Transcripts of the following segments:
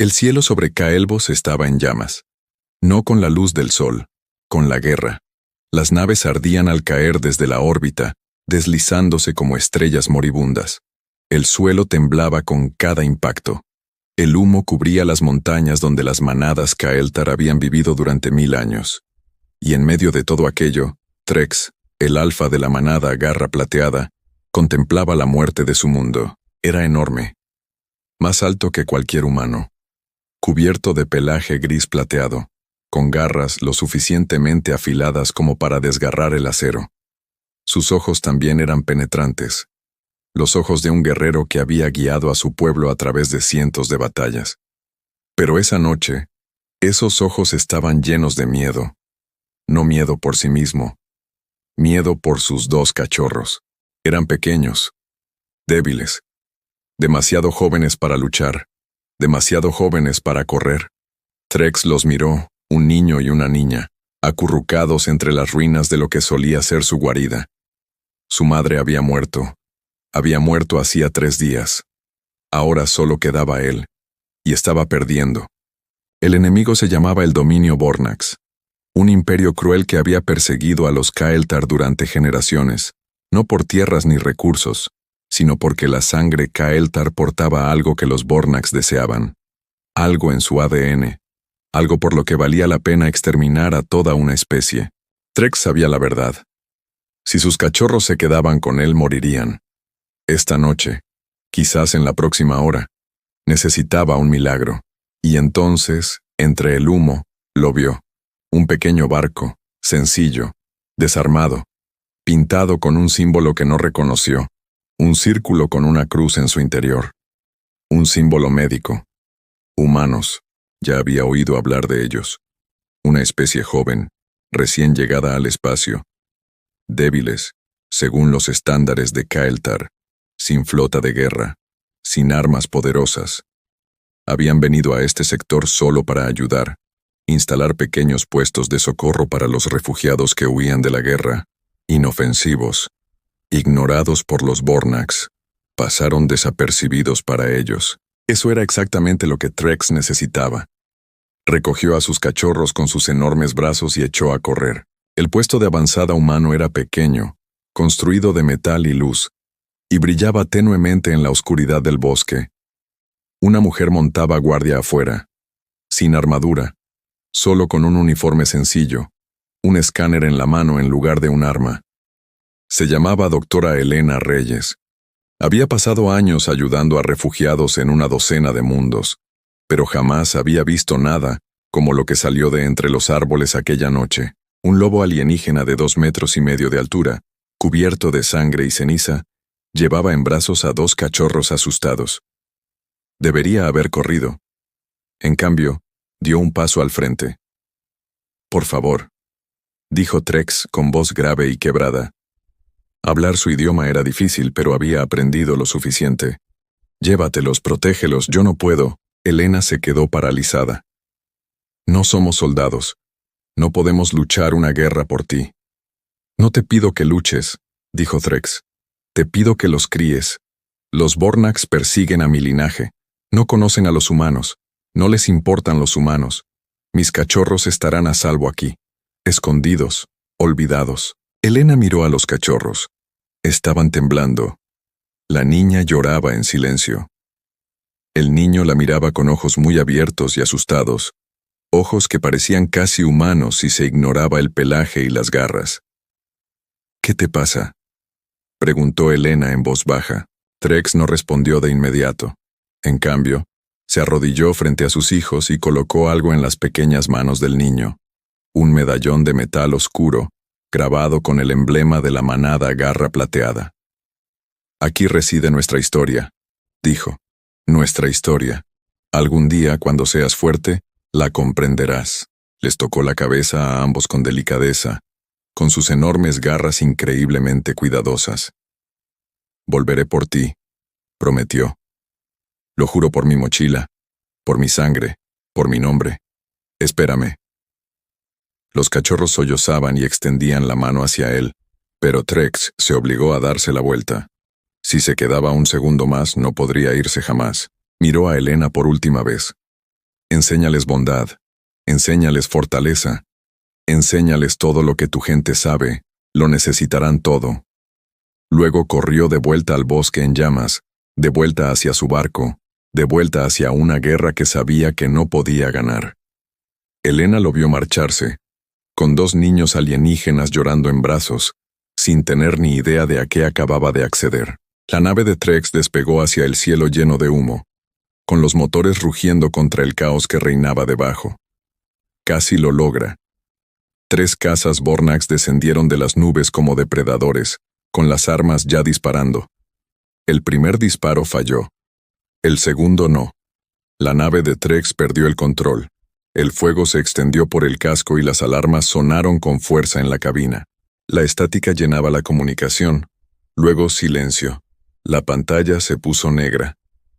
El cielo sobre Caelbos estaba en llamas. No con la luz del sol, con la guerra. Las naves ardían al caer desde la órbita, deslizándose como estrellas moribundas. El suelo temblaba con cada impacto. El humo cubría las montañas donde las manadas Caeltar habían vivido durante 1000 años. Y en medio de todo aquello, Trex, el alfa de la manada Garra Plateada, contemplaba la muerte de su mundo. Era enorme, más alto que cualquier humano, cubierto de pelaje gris plateado, con garras lo suficientemente afiladas como para desgarrar el acero. Sus ojos también eran penetrantes, los ojos de un guerrero que había guiado a su pueblo a través de cientos de batallas. Pero esa noche, esos ojos estaban llenos de miedo. No miedo por sí mismo, miedo por sus 2 cachorros. Eran pequeños, débiles, demasiado jóvenes para luchar, demasiado jóvenes para correr. Trex los miró, un niño y una niña, acurrucados entre las ruinas de lo que solía ser su guarida. Su madre había muerto hacía 3 días. Ahora solo quedaba él, y estaba perdiendo. El enemigo se llamaba el dominio Bornax, un imperio cruel que había perseguido a los Caeltar durante generaciones, no por tierras ni recursos, sino porque la sangre Caeltar portaba algo que los Bornax deseaban, algo en su ADN, algo por lo que valía la pena exterminar a toda una especie. Trex sabía la verdad. Si sus cachorros se quedaban con él, morirían. Esta noche, quizás en la próxima hora, necesitaba un milagro. Y entonces, entre el humo, lo vio. Un pequeño barco, sencillo, desarmado, pintado con un símbolo que no reconoció, un círculo con una cruz en su interior. Un símbolo médico. Humanos, ya había oído hablar de ellos. Una especie joven, recién llegada al espacio. Débiles, según los estándares de Caeltar, sin flota de guerra, sin armas poderosas. Habían venido a este sector solo para ayudar, instalar pequeños puestos de socorro para los refugiados que huían de la guerra, inofensivos, ignorados por los Bornax, pasaron desapercibidos para ellos. Eso era exactamente lo que Trex necesitaba. Recogió a sus cachorros con sus enormes brazos y echó a correr. El puesto de avanzada humano era pequeño, construido de metal y luz, y brillaba tenuemente en la oscuridad del bosque. Una mujer montaba guardia afuera, sin armadura, solo con un uniforme sencillo, un escáner en la mano en lugar de un arma. Se llamaba Doctora Elena Reyes. Había pasado años ayudando a refugiados en una docena de mundos, pero jamás había visto nada como lo que salió de entre los árboles aquella noche. Un lobo alienígena de 2,5 metros de altura, cubierto de sangre y ceniza, llevaba en brazos a 2 cachorros asustados. Debería haber corrido. En cambio, dio un paso al frente. «Por favor», dijo Trex con voz grave y quebrada. Hablar su idioma era difícil, pero había aprendido lo suficiente. «Llévatelos, protégelos, yo no puedo». Elena se quedó paralizada. «No somos soldados. No podemos luchar una guerra por ti». «No te pido que luches», dijo Trex. «Te pido que los críes. Los Bornax persiguen a mi linaje. No conocen a los humanos. No les importan los humanos. Mis cachorros estarán a salvo aquí, escondidos, olvidados». Elena miró a los cachorros. Estaban temblando. La niña lloraba en silencio. El niño la miraba con ojos muy abiertos y asustados, ojos que parecían casi humanos si se ignoraba el pelaje y las garras. «¿Qué te pasa?», preguntó Elena en voz baja. Trex no respondió de inmediato. En cambio, se arrodilló frente a sus hijos y colocó algo en las pequeñas manos del niño. Un medallón de metal oscuro, grabado con el emblema de la manada Garra Plateada. «Aquí reside nuestra historia», dijo. «Nuestra historia. Algún día, cuando seas fuerte, la comprenderás». Les tocó la cabeza a ambos con delicadeza, con sus enormes garras increíblemente cuidadosas. «Volveré por ti», prometió. «Lo juro por mi mochila, por mi sangre, por mi nombre. Espérame». Los cachorros sollozaban y extendían la mano hacia él, pero Trex se obligó a darse la vuelta. Si se quedaba un segundo más, no podría irse jamás. Miró a Elena por última vez. Enséñales bondad, enséñales fortaleza, enséñales todo lo que tu gente sabe, lo necesitarán todo. Luego corrió de vuelta al bosque en llamas, de vuelta hacia su barco, de vuelta hacia una guerra que sabía que no podía ganar. Elena lo vio marcharse, con 2 niños alienígenas llorando en brazos, sin tener ni idea de a qué acababa de acceder. La nave de Trex despegó hacia el cielo lleno de humo, con los motores rugiendo contra el caos que reinaba debajo. Casi lo logra. 3 cazas Bornax descendieron de las nubes como depredadores, con las armas ya disparando. El primer disparo falló. El segundo no. La nave de Trex perdió el control. El fuego se extendió por el casco y las alarmas sonaron con fuerza en la cabina. La estática llenaba la comunicación. Luego silencio. La pantalla se puso negra.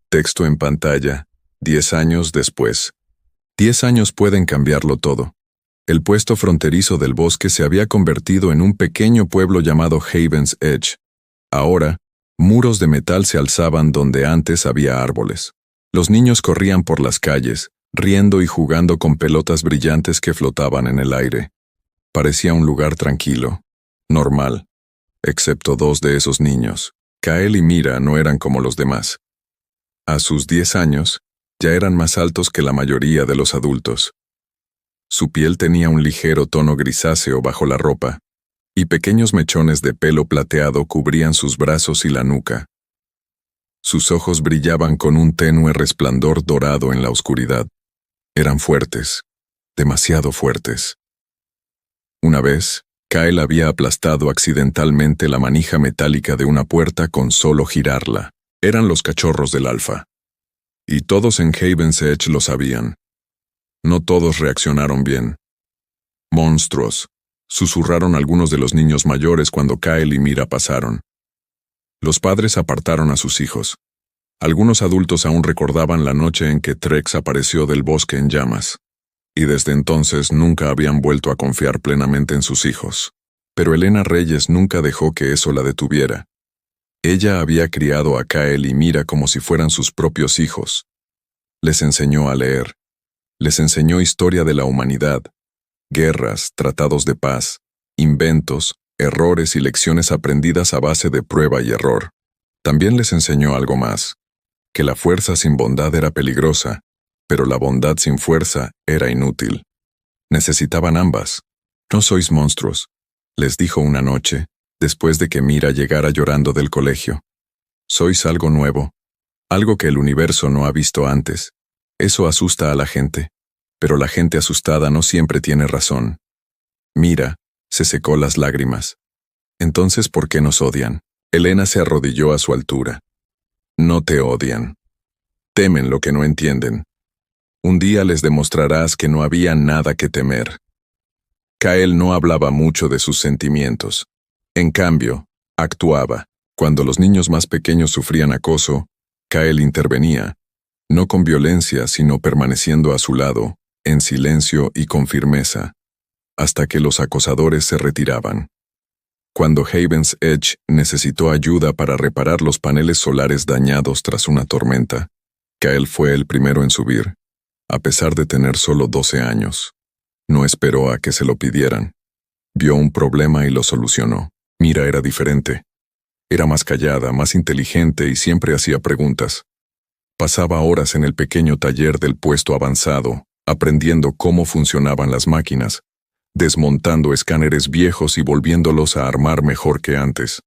Texto en pantalla. 10 años después. 10 años pueden cambiarlo todo. El puesto fronterizo del bosque se había convertido en un pequeño pueblo llamado Haven's Edge. Ahora, muros de metal se alzaban donde antes había árboles. Los niños corrían por las calles, riendo y jugando con pelotas brillantes que flotaban en el aire. Parecía un lugar tranquilo, normal, excepto 2 de esos niños. Kael y Mira no eran como los demás. A sus 10 años, ya eran más altos que la mayoría de los adultos. Su piel tenía un ligero tono grisáceo bajo la ropa, y pequeños mechones de pelo plateado cubrían sus brazos y la nuca. Sus ojos brillaban con un tenue resplandor dorado en la oscuridad. Eran fuertes, demasiado fuertes. Una vez, Kael había aplastado accidentalmente la manija metálica de una puerta con solo girarla. Eran los cachorros del Alfa. Y todos en Haven's Edge lo sabían. No todos reaccionaron bien. Monstruos, susurraron algunos de los niños mayores cuando Kael y Mira pasaron. Los padres apartaron a sus hijos. Algunos adultos aún recordaban la noche en que Trex apareció del bosque en llamas, y desde entonces nunca habían vuelto a confiar plenamente en sus hijos. Pero Elena Reyes nunca dejó que eso la detuviera. Ella había criado a Kael y Mira como si fueran sus propios hijos. Les enseñó a leer. Les enseñó historia de la humanidad, guerras, tratados de paz, inventos, errores y lecciones aprendidas a base de prueba y error. También les enseñó algo más, que la fuerza sin bondad era peligrosa, pero la bondad sin fuerza era inútil. Necesitaban ambas. No sois monstruos, les dijo una noche, después de que Mira llegara llorando del colegio. Sois algo nuevo, algo que el universo no ha visto antes. Eso asusta a la gente, pero la gente asustada no siempre tiene razón. Mira, se secó las lágrimas. Entonces, ¿por qué nos odian? Elena se arrodilló a su altura. No te odian. Temen lo que no entienden. Un día les demostrarás que no había nada que temer. Kael no hablaba mucho de sus sentimientos. En cambio, actuaba. Cuando los niños más pequeños sufrían acoso, Kael intervenía, no con violencia, sino permaneciendo a su lado, en silencio y con firmeza, hasta que los acosadores se retiraban. Cuando Haven's Edge necesitó ayuda para reparar los paneles solares dañados tras una tormenta, Kael fue el primero en subir, a pesar de tener solo 12 años. No esperó a que se lo pidieran. Vio un problema y lo solucionó. Mira era diferente. Era más callada, más inteligente y siempre hacía preguntas. Pasaba horas en el pequeño taller del puesto avanzado, aprendiendo cómo funcionaban las máquinas, desmontando escáneres viejos y volviéndolos a armar mejor que antes.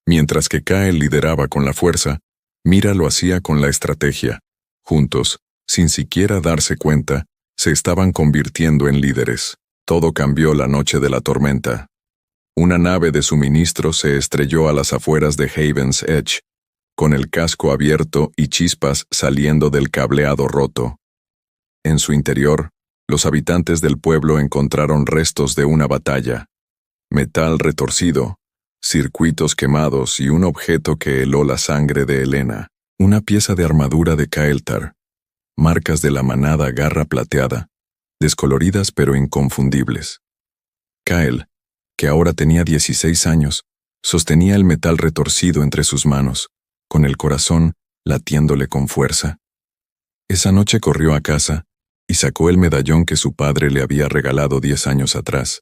Mientras que Kael lideraba con la fuerza, Mira lo hacía con la estrategia. Juntos, sin siquiera darse cuenta, se estaban convirtiendo en líderes. Todo cambió la noche de la tormenta. Una nave de suministro se estrelló a las afueras de Haven's Edge, con el casco abierto y chispas saliendo del cableado roto. En su interior, los habitantes del pueblo encontraron restos de una batalla, metal retorcido, circuitos quemados y un objeto que heló la sangre de Elena, una pieza de armadura de Kael'thar, marcas de la manada garra plateada, descoloridas pero inconfundibles. Kael, que ahora tenía 16 años, sostenía el metal retorcido entre sus manos, con el corazón latiéndole con fuerza. Esa noche corrió a casa, y sacó el medallón que su padre le había regalado 10 años atrás,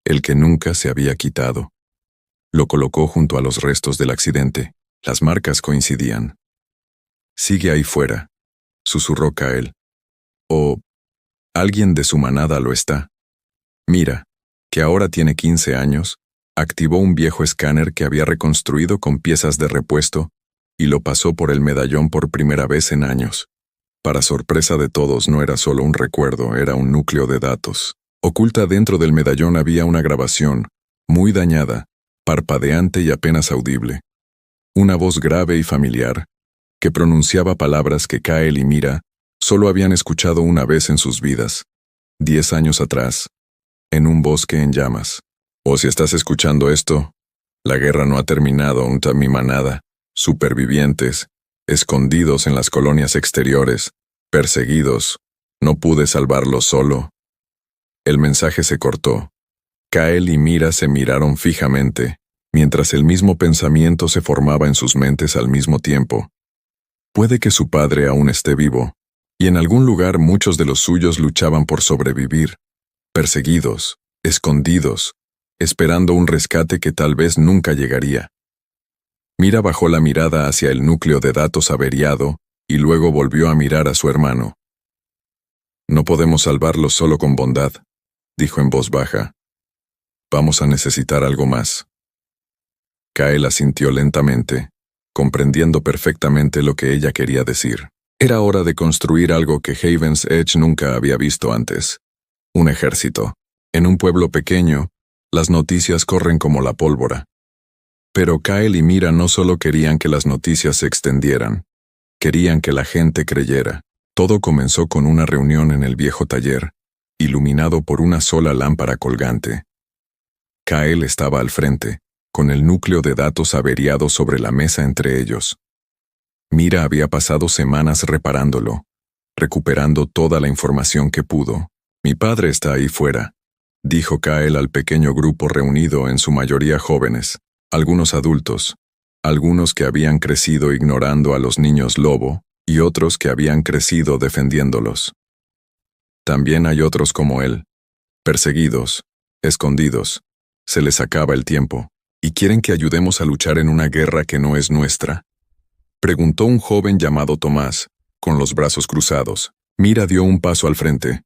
el que nunca se había quitado. Lo colocó junto a los restos del accidente. Las marcas coincidían. «Sigue ahí fuera», susurró Kael. «O alguien de su manada lo está. Mira, que ahora tiene 15 años, activó un viejo escáner que había reconstruido con piezas de repuesto y lo pasó por el medallón por primera vez en años. Para sorpresa de todos, no era solo un recuerdo, era un núcleo de datos. Oculta dentro del medallón había una grabación, muy dañada, parpadeante y apenas audible. Una voz grave y familiar, que pronunciaba palabras que Kael y Mira solo habían escuchado una vez en sus vidas, 10 años atrás, en un bosque en llamas. «O si estás escuchando esto, la guerra no ha terminado, mi manada, supervivientes, escondidos en las colonias exteriores, perseguidos, no pude salvarlos solo». El mensaje se cortó. Kael y Mira se miraron fijamente, mientras el mismo pensamiento se formaba en sus mentes al mismo tiempo. Puede que su padre aún esté vivo, y en algún lugar muchos de los suyos luchaban por sobrevivir, perseguidos, escondidos, esperando un rescate que tal vez nunca llegaría. Mira bajó la mirada hacia el núcleo de datos averiado y luego volvió a mirar a su hermano. «No podemos salvarlos solo con bondad», dijo en voz baja. «Vamos a necesitar algo más». Kael asintió lentamente, comprendiendo perfectamente lo que ella quería decir. Era hora de construir algo que Haven's Edge nunca había visto antes. Un ejército. En un pueblo pequeño, las noticias corren como la pólvora. Pero Kael y Mira no solo querían que las noticias se extendieran, querían que la gente creyera. Todo comenzó con una reunión en el viejo taller, iluminado por una sola lámpara colgante. Kael estaba al frente, con el núcleo de datos averiado sobre la mesa entre ellos. Mira había pasado semanas reparándolo, recuperando toda la información que pudo. «Mi padre está ahí fuera», dijo Kael al pequeño grupo reunido, en su mayoría jóvenes, algunos adultos, algunos que habían crecido ignorando a los niños lobo y otros que habían crecido defendiéndolos. También hay otros como él, perseguidos, escondidos, se les acaba el tiempo. «¿Y quieren que ayudemos a luchar en una guerra que no es nuestra?», preguntó un joven llamado Tomás, con los brazos cruzados. Mira dio un paso al frente.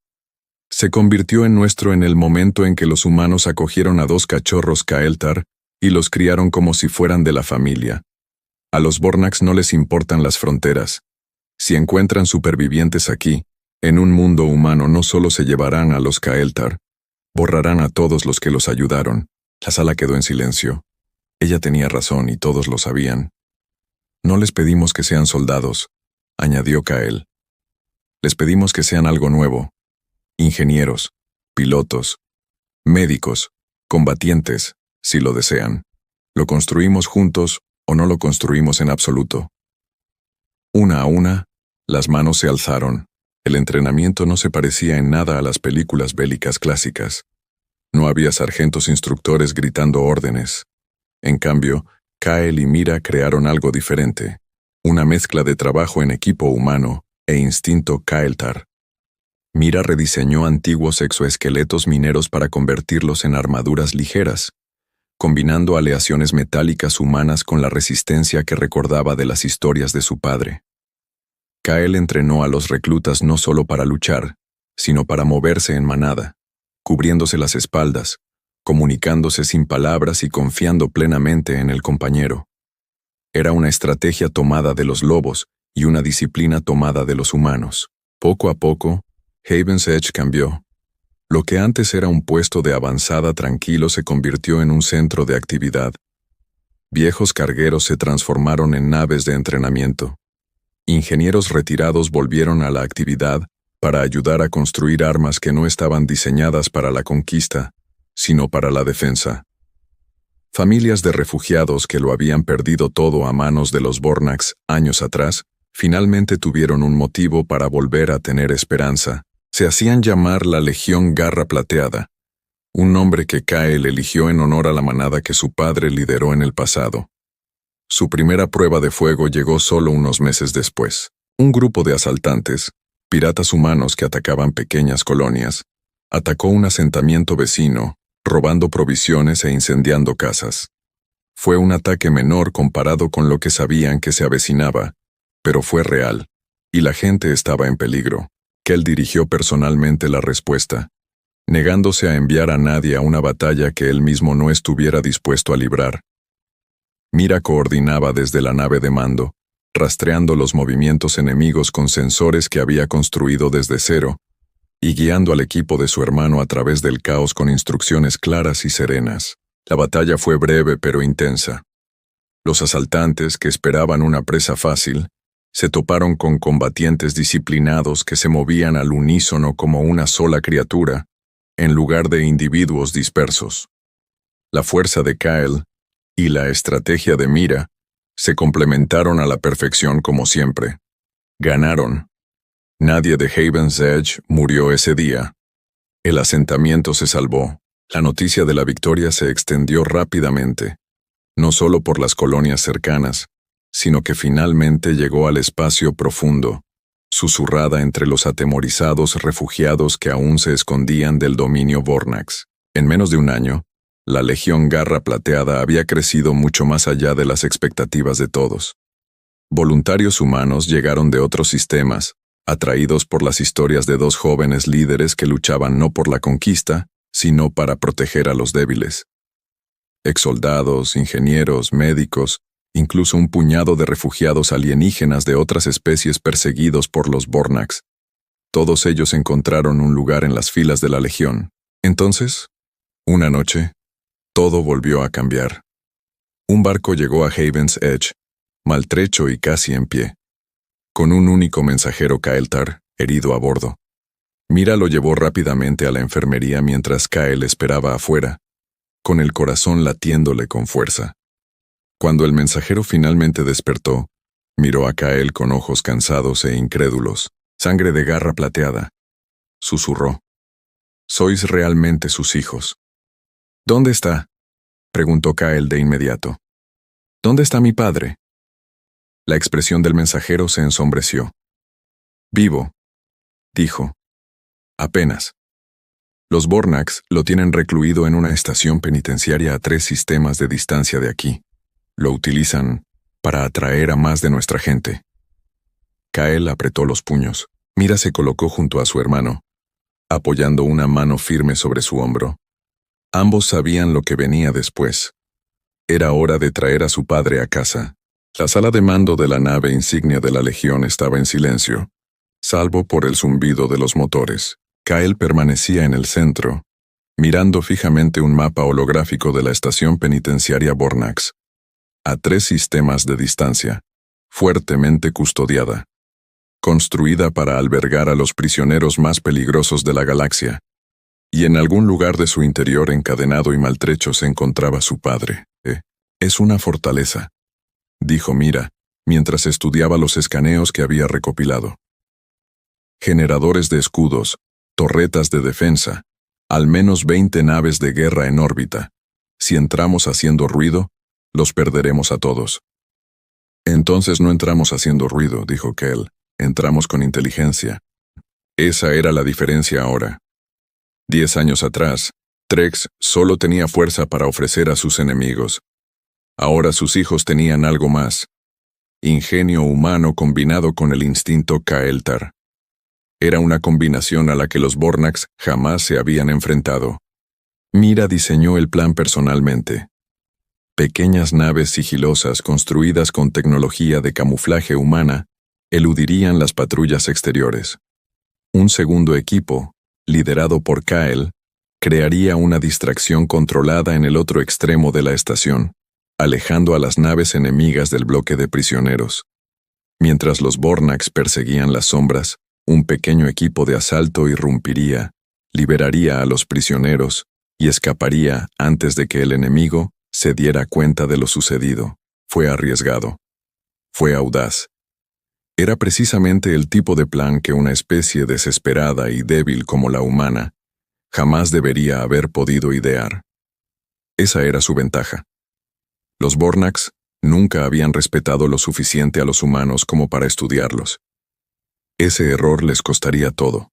«Se convirtió en nuestro en el momento en que los humanos acogieron a 2 cachorros Kael'thar y los criaron como si fueran de la familia. A los Bornax no les importan las fronteras. Si encuentran supervivientes aquí, en un mundo humano, no solo se llevarán a los Kael'thar, borrarán a todos los que los ayudaron». La sala quedó en silencio. Ella tenía razón y todos lo sabían. «No les pedimos que sean soldados», añadió Kael. «Les pedimos que sean algo nuevo. Ingenieros, pilotos, médicos, combatientes, si lo desean. Lo construimos juntos o no lo construimos en absoluto». Una a una, las manos se alzaron. El entrenamiento no se parecía en nada a las películas bélicas clásicas. No había sargentos instructores gritando órdenes. En cambio, Kael y Mira crearon algo diferente, una mezcla de trabajo en equipo humano e instinto Kael'thar. Mira rediseñó antiguos exoesqueletos mineros para convertirlos en armaduras ligeras, combinando aleaciones metálicas humanas con la resistencia que recordaba de las historias de su padre. Kael entrenó a los reclutas no solo para luchar, sino para moverse en manada, cubriéndose las espaldas, comunicándose sin palabras y confiando plenamente en el compañero. Era una estrategia tomada de los lobos y una disciplina tomada de los humanos. Poco a poco, Haven's Edge cambió. Lo que antes era un puesto de avanzada tranquilo se convirtió en un centro de actividad. Viejos cargueros se transformaron en naves de entrenamiento. Ingenieros retirados volvieron a la actividad para ayudar a construir armas que no estaban diseñadas para la conquista, sino para la defensa. Familias de refugiados que lo habían perdido todo a manos de los Bornax años atrás, finalmente tuvieron un motivo para volver a tener esperanza. Se hacían llamar la Legión Garra Plateada, un nombre que Kael eligió en honor a la manada que su padre lideró en el pasado. Su primera prueba de fuego llegó solo unos meses después. Un grupo de asaltantes, piratas humanos que atacaban pequeñas colonias, atacó un asentamiento vecino, robando provisiones e incendiando casas. Fue un ataque menor comparado con lo que sabían que se avecinaba, pero fue real, y la gente estaba en peligro. Kell dirigió personalmente la respuesta, negándose a enviar a nadie a una batalla que él mismo no estuviera dispuesto a librar. Mira coordinaba desde la nave de mando, rastreando los movimientos enemigos con sensores que había construido desde cero, y guiando al equipo de su hermano a través del caos con instrucciones claras y serenas. La batalla fue breve pero intensa. Los asaltantes, que esperaban una presa fácil, se toparon con combatientes disciplinados que se movían al unísono como una sola criatura, en lugar de individuos dispersos. La fuerza de Kyle y la estrategia de Mira se complementaron a la perfección como siempre. Ganaron. Nadie de Haven's Edge murió ese día. El asentamiento se salvó. La noticia de la victoria se extendió rápidamente, no solo por las colonias cercanas, sino que finalmente llegó al espacio profundo, susurrada entre los atemorizados refugiados que aún se escondían del dominio Vornax. En menos de un año, la Legión Garra Plateada había crecido mucho más allá de las expectativas de todos. Voluntarios humanos llegaron de otros sistemas, atraídos por las historias de dos jóvenes líderes que luchaban no por la conquista, sino para proteger a los débiles. Exsoldados, ingenieros, médicos, incluso un puñado de refugiados alienígenas de otras especies perseguidos por los Vornax. Todos ellos encontraron un lugar en las filas de la Legión. Entonces, una noche, todo volvió a cambiar. Un barco llegó a Haven's Edge, maltrecho y casi en pie, con un único mensajero Kael'thar, herido a bordo. Mira lo llevó rápidamente a la enfermería mientras Kael esperaba afuera, con el corazón latiéndole con fuerza. Cuando el mensajero finalmente despertó, miró a Kael con ojos cansados e incrédulos. «Sangre de garra plateada», susurró. «Sois realmente sus hijos». «¿Dónde está?», preguntó Kael de inmediato. «¿Dónde está mi padre?». La expresión del mensajero se ensombreció. «Vivo», dijo. «Apenas. Los Vornax lo tienen recluido en una estación penitenciaria a 3 sistemas de distancia de aquí. Lo utilizan para atraer a más de nuestra gente». Kael apretó los puños. Mira se colocó junto a su hermano, apoyando una mano firme sobre su hombro. Ambos sabían lo que venía después. Era hora de traer a su padre a casa. La sala de mando de la nave insignia de la Legión estaba en silencio, salvo por el zumbido de los motores. Kael permanecía en el centro, mirando fijamente un mapa holográfico de la estación penitenciaria Vornax, a 3 sistemas de distancia, fuertemente custodiada, construida para albergar a los prisioneros más peligrosos de la galaxia, y en algún lugar de su interior encadenado y maltrecho se encontraba su padre. «Es una fortaleza», dijo Mira, mientras estudiaba los escaneos que había recopilado. «Generadores de escudos, torretas de defensa, al menos 20 naves de guerra en órbita. Si entramos haciendo ruido, los perderemos a todos». «Entonces no entramos haciendo ruido», dijo Kell. «Entramos con inteligencia». Esa era la diferencia ahora. 10 años atrás, Trex solo tenía fuerza para ofrecer a sus enemigos. Ahora sus hijos tenían algo más. Ingenio humano combinado con el instinto Kael'thar. Era una combinación a la que los Vornax jamás se habían enfrentado. Mira diseñó el plan personalmente. Pequeñas naves sigilosas construidas con tecnología de camuflaje humana eludirían las patrullas exteriores. Un segundo equipo, liderado por Kael, crearía una distracción controlada en el otro extremo de la estación, alejando a las naves enemigas del bloque de prisioneros. Mientras los Vornax perseguían las sombras, un pequeño equipo de asalto irrumpiría, liberaría a los prisioneros y escaparía antes de que el enemigo se diera cuenta de lo sucedido. Fue arriesgado. Fue audaz. Era precisamente el tipo de plan que una especie desesperada y débil como la humana jamás debería haber podido idear. Esa era su ventaja. Los Vornax nunca habían respetado lo suficiente a los humanos como para estudiarlos. Ese error les costaría todo.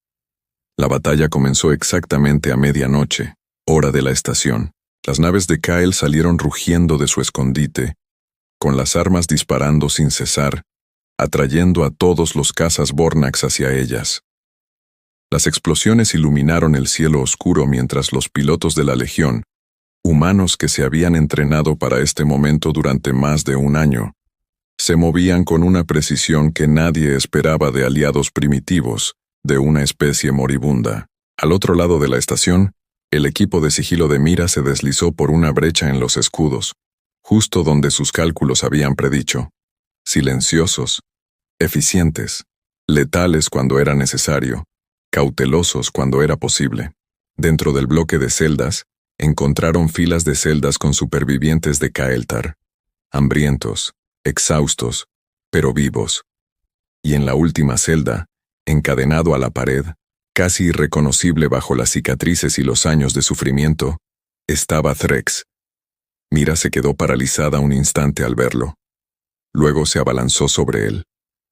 La batalla comenzó exactamente a medianoche, hora de la estación. Las naves de Kyle salieron rugiendo de su escondite, con las armas disparando sin cesar, atrayendo a todos los cazas Vornax hacia ellas. Las explosiones iluminaron el cielo oscuro mientras los pilotos de la Legión, humanos que se habían entrenado para este momento durante más de un año, se movían con una precisión que nadie esperaba de aliados primitivos, de una especie moribunda. Al otro lado de la estación, el equipo de sigilo de mira se deslizó por una brecha en los escudos, justo donde sus cálculos habían predicho. Silenciosos, eficientes, letales cuando era necesario, cautelosos cuando era posible. Dentro del bloque de celdas, encontraron filas de celdas con supervivientes de Kael'thar, hambrientos, exhaustos, pero vivos. Y en la última celda, encadenado a la pared, casi irreconocible bajo las cicatrices y los años de sufrimiento, estaba Threx. Mira se quedó paralizada un instante al verlo. Luego se abalanzó sobre él,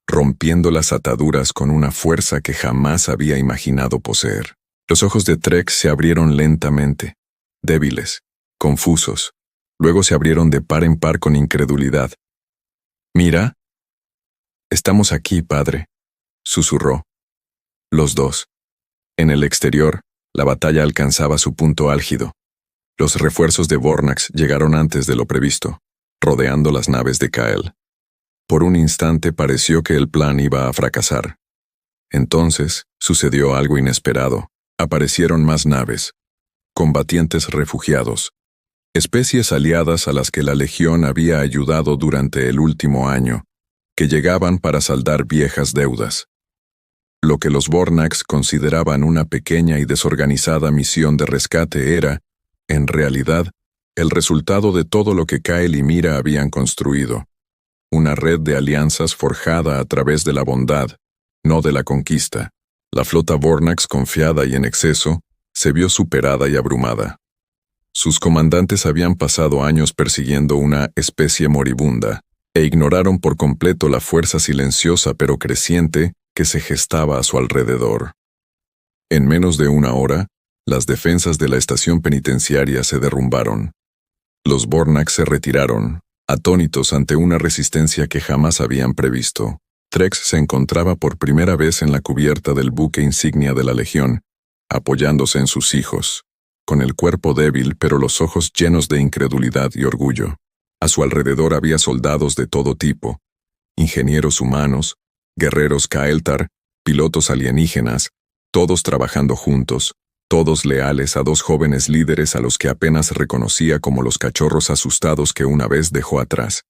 rompiendo las ataduras con una fuerza que jamás había imaginado poseer. Los ojos de Threx se abrieron lentamente, débiles, confusos. Luego se abrieron de par en par con incredulidad. «Mira. Estamos aquí, padre», susurró. Los dos. En el exterior, la batalla alcanzaba su punto álgido. Los refuerzos de Vornax llegaron antes de lo previsto, rodeando las naves de Kyle. Por un instante pareció que el plan iba a fracasar. Entonces, sucedió algo inesperado. Aparecieron más naves, combatientes refugiados, especies aliadas a las que la Legión había ayudado durante el último año, que llegaban para saldar viejas deudas. Lo que los Vornax consideraban una pequeña y desorganizada misión de rescate era, en realidad, el resultado de todo lo que Kyle y Mira habían construido. Una red de alianzas forjada a través de la bondad, no de la conquista. La flota Vornax, confiada y en exceso, se vio superada y abrumada. Sus comandantes habían pasado años persiguiendo una especie moribunda, e ignoraron por completo la fuerza silenciosa pero creciente que se gestaba a su alrededor. En menos de una hora, las defensas de la estación penitenciaria se derrumbaron. Los Vornax se retiraron, atónitos ante una resistencia que jamás habían previsto. Threx se encontraba por primera vez en la cubierta del buque insignia de la Legión, apoyándose en sus hijos, con el cuerpo débil pero los ojos llenos de incredulidad y orgullo. A su alrededor había soldados de todo tipo, ingenieros humanos, guerreros Kael'thar, pilotos alienígenas, todos trabajando juntos, todos leales a dos jóvenes líderes a los que apenas reconocía como los cachorros asustados que una vez dejó atrás.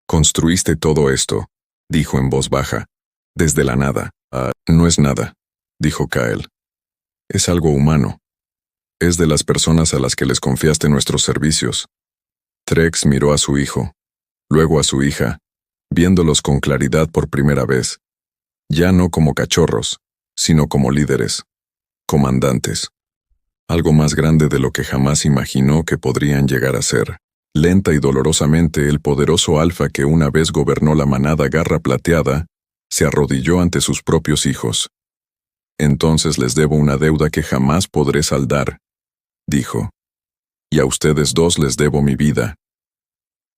«Construiste todo esto», dijo en voz baja, «desde la nada». No es nada», dijo Kyle. «Es algo humano. Es de las personas a las que les confiaste nuestros servicios». Threx miró a su hijo, luego a su hija, viéndolos con claridad por primera vez, ya no como cachorros, sino como líderes, comandantes. Algo más grande de lo que jamás imaginó que podrían llegar a ser. Lenta y dolorosamente, el poderoso alfa que una vez gobernó la manada Garra Plateada, se arrodilló ante sus propios hijos. «Entonces les debo una deuda que jamás podré saldar», dijo. «Y a ustedes dos les debo mi vida».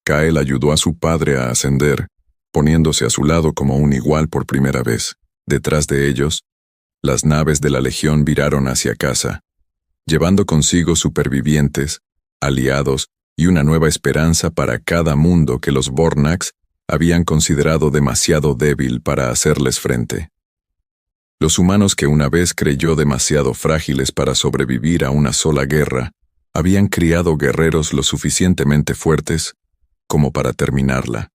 Kyle ayudó a su padre a ascender, poniéndose a su lado como un igual por primera vez. Detrás de ellos, las naves de la Legión viraron hacia casa, llevando consigo supervivientes, aliados y una nueva esperanza para cada mundo que los Vornax habían considerado demasiado débil para hacerles frente. Los humanos que una vez creyó demasiado frágiles para sobrevivir a una sola guerra, habían criado guerreros lo suficientemente fuertes como para terminarla.